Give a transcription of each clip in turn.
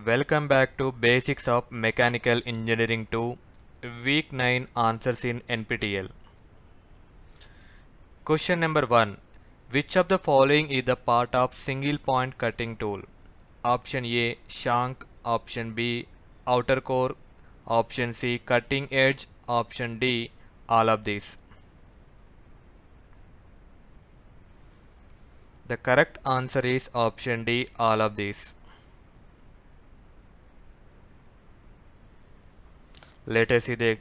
Welcome back to Basics of Mechanical Engineering 2, Week 9 Answers in NPTEL. Question number 1. Which of the following is the part of single point cutting tool? Option A, shank. Option B, outer core. Option C, cutting edge. Option D, all of these. The correct answer is option D, all of these. Let us see the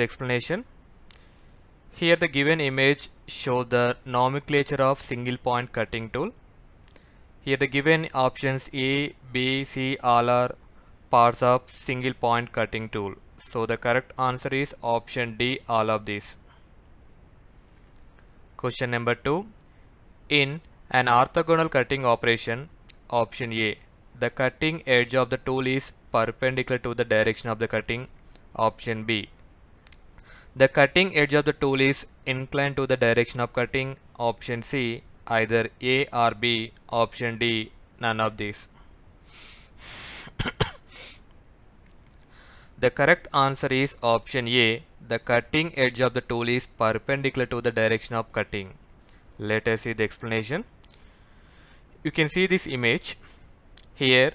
explanation. Here the given image shows the nomenclature of single point cutting tool. Here the given options A, B, C all are parts of single point cutting tool. So the correct answer is option D, all of these. Question number 2. In an orthogonal cutting operation, option A, the cutting edge of the tool is perpendicular to the direction of the cutting. Option B, the cutting edge of the tool is inclined to the direction of cutting. Option C, either A or B. Option D, none of these. The correct answer is option A. The cutting edge of the tool is perpendicular to the direction of cutting. Let us see the explanation. You can see this image. Here,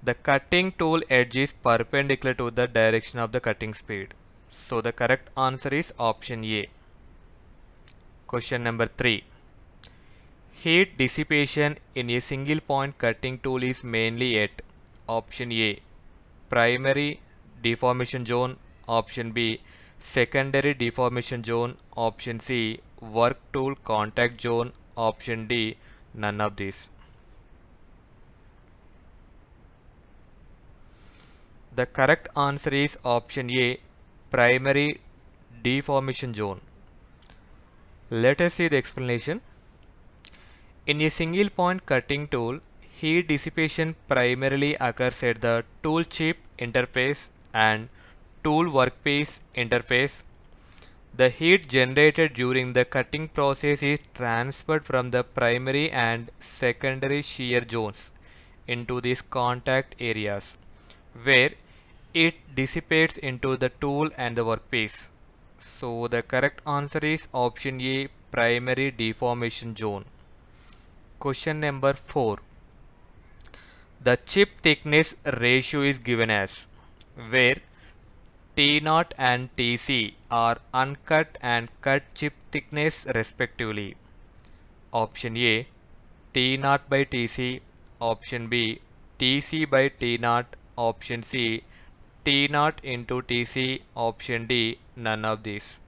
the cutting tool edge is perpendicular to the direction of the cutting speed. So the correct answer is option A. Question number 3. Heat dissipation in a single point cutting tool is mainly at option A, primary deformation zone. Option B, secondary deformation zone. Option C, work tool contact zone. Option D, none of these. The correct answer is option A, primary deformation zone. Let us see the explanation. In a single point cutting tool, heat dissipation primarily occurs at the tool chip interface and tool workpiece interface. The heat generated during the cutting process is transferred from the primary and secondary shear zones into these contact areas, where it dissipates into the tool and the workpiece. So the correct answer is option A, primary deformation zone. Question number 4. The chip thickness ratio is given as, where T0 and TC are uncut and cut chip thickness respectively. Option A, T0 by TC. Option B, TC by T0. Option C, T0 into TC. Option D, none of these.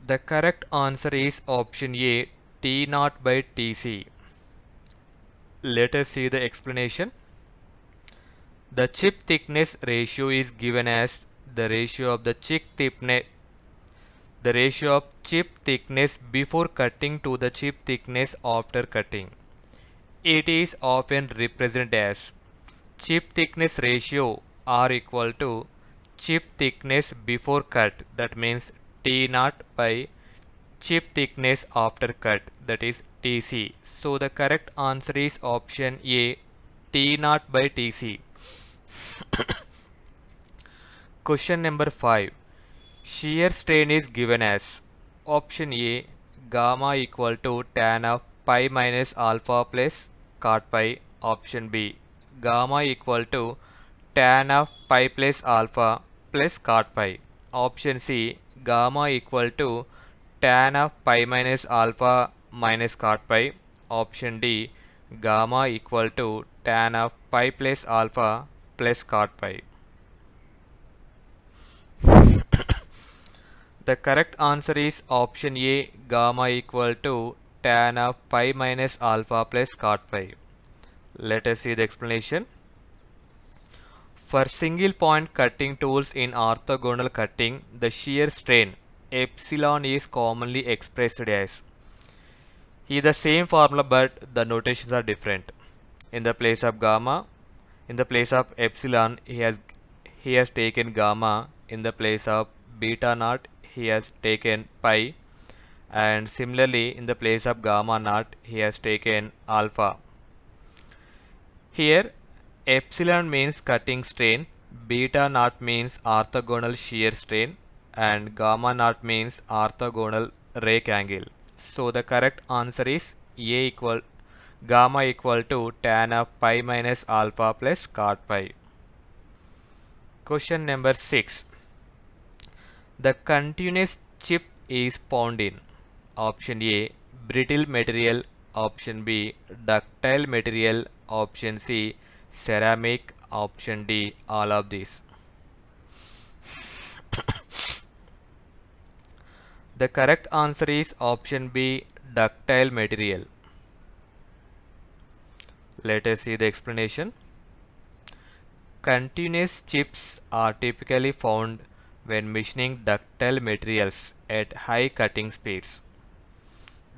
The correct answer is option A, T0 by TC. Let us see the explanation. The chip thickness ratio is given as the ratio of chip thickness before cutting to the chip thickness after cutting. It is often represented as chip thickness ratio R equal to chip thickness before cut, that means T0 by chip thickness after cut, that is TC. So the correct answer is option A, T0 by TC. Question number 5. Shear strain is given as option A, gamma equal to tan of pi minus alpha plus cot pi. Option B, gamma equal to tan of pi plus alpha plus cot pi. Option C, gamma equal to tan of pi minus alpha minus cot pi. Option D, gamma equal to tan of pi plus alpha plus cot pi. The correct answer is option A, gamma equal to tan of pi minus alpha plus cot pi. Let us see the explanation. For single point cutting tools in orthogonal cutting, the shear strain epsilon is commonly expressed as. Here the same formula but the notations are different. In the place of gamma, in the place of epsilon, he has taken gamma. In the place of beta naught, he has taken pi, and similarly in the place of gamma naught he has taken alpha. Here epsilon means cutting strain, beta naught means orthogonal shear strain, and gamma naught means orthogonal rake angle. So the correct answer is A equal gamma equal to tan of pi minus alpha plus cot pi. Question number 6. The continuous chip is found in option A brittle material, option B ductile material, option C ceramic, option D all of these. The correct answer is option B ductile material. Let us see the explanation. Continuous chips are typically found when machining ductile materials at high cutting speeds.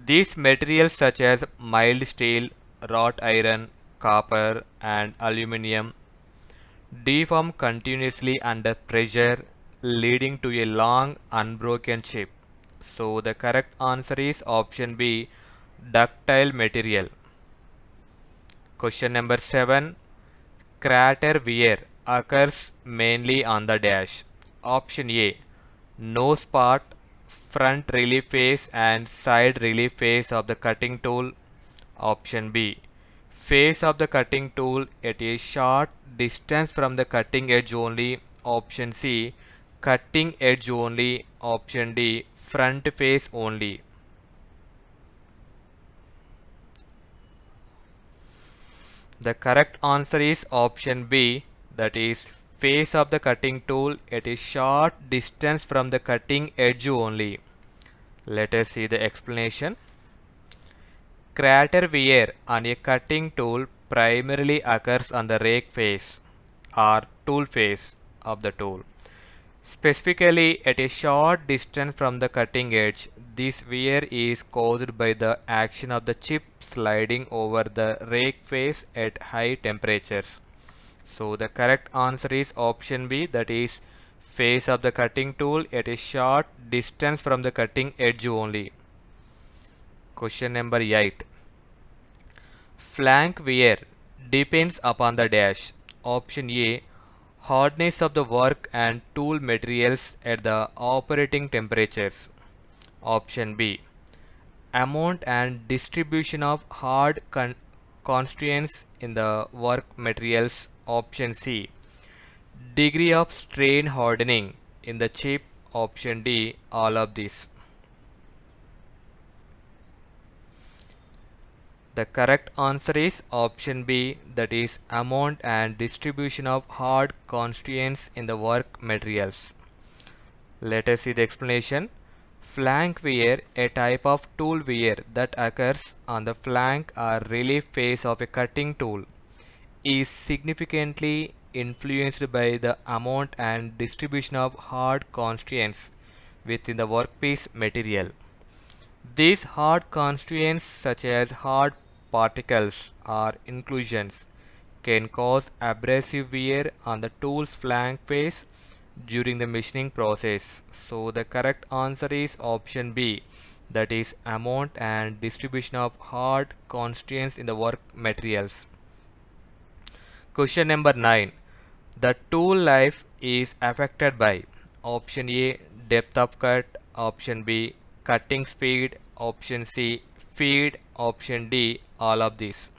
These materials such as mild steel, wrought iron, copper and aluminium deform continuously under pressure, leading to a long unbroken chip. So the correct answer is option B ductile material. Question number 7. Crater wear occurs mainly on the dash. Option A nose part, front relief face and side relief face of the cutting tool. Option B face of the cutting tool at a short distance from the cutting edge only. Option C cutting edge only. Option D front face only. The correct answer is option B, that is face of the cutting tool at a short distance from the cutting edge only. Let us see the explanation. Crater wear on a cutting tool primarily occurs on the rake face or tool face of the tool. Specifically at a short distance from the cutting edge, this wear is caused by the action of the chip sliding over the rake face at high temperatures. So the correct answer is option B, that is face of the cutting tool at a short distance from the cutting edge only. Question number 8. Flank wear depends upon the dash. Option A hardness of the work and tool materials at the operating temperatures. Option B amount and distribution of hard constituents in the work materials. Option C degree of strain hardening in the chip. Option D all of these. The correct answer is option B, that is amount and distribution of hard constituents in the work materials. Let us see the explanation. Flank wear, a type of tool wear that occurs on the flank or relief face of a cutting tool, is significantly influenced by the amount and distribution of hard constituents within the workpiece material. These hard constituents such as hard particles or inclusions can cause abrasive wear on the tool's flank face during the machining process. So the correct answer is option B, that is amount and distribution of hard constituents in the work materials. Question number 9. The tool life is affected by option A depth of cut, option B cutting speed, option C feed, option D all of these.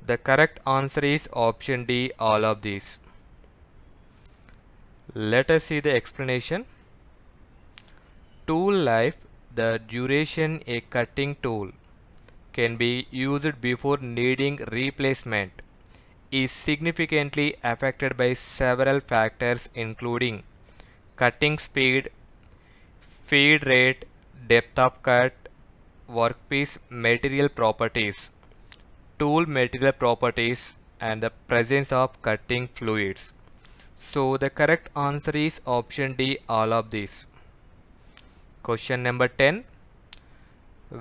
The correct answer is option D all of these. Let us see the explanation. Tool life, the duration a cutting tool can be used before needing replacement, is significantly affected by several factors including cutting speed, feed rate, depth of cut, workpiece material properties, tool material properties and the presence of cutting fluids. So the correct answer is option D all of these. Question number 10.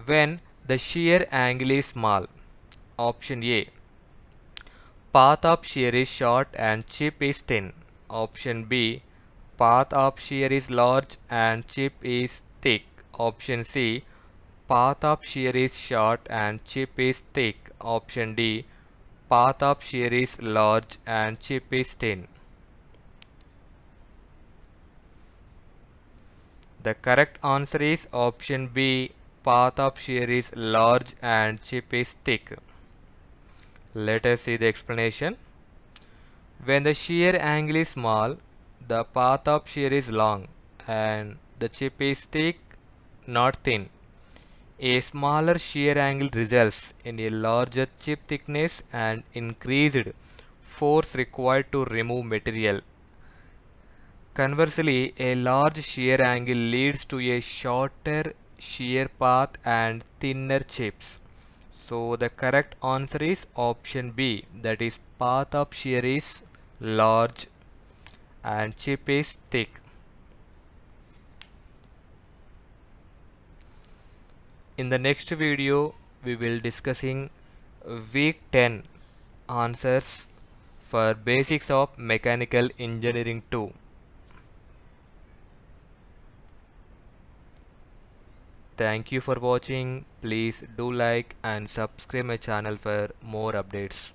When the shear angle is small. Option A path of shear is short and chip is thin. Option B path of shear is large and chip is thick. Option C, path of shear is short and chip is thick. Option D, path of shear is large and chip is thin. The correct answer is option B, path of shear is large and chip is thick. Let us see the explanation. When the shear angle is small, the path of shear is long and the chip is thick, not thin. A smaller shear angle results in a larger chip thickness and increased force required to remove material. Conversely, a large shear angle leads to a shorter shear path and thinner chips. So the correct answer is option B, that is path of shear is large and chip is thick. In the next video, we will discussing week 10 answers for basics of mechanical engineering 2. Thank you for watching. Please do like and subscribe my channel for more updates.